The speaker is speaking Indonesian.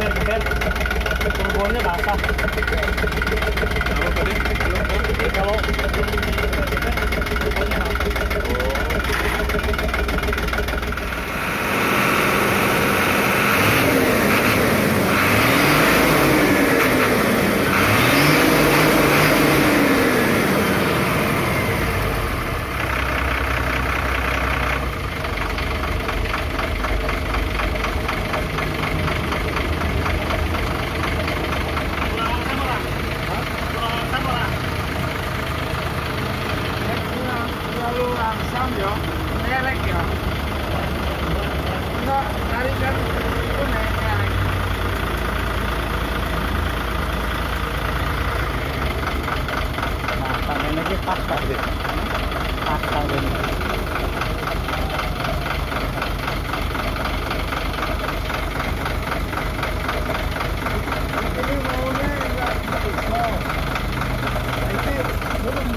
geser. Turbonya basah. Apa tadi? Jadi kalau turbonya basah. Terlalu langsam ya, melek ya. Enggak, tarikan itu melek. Nah, tangannya ini pas tadi. Pas tadi. Ini maunya enggak bisa. Nah, itu belum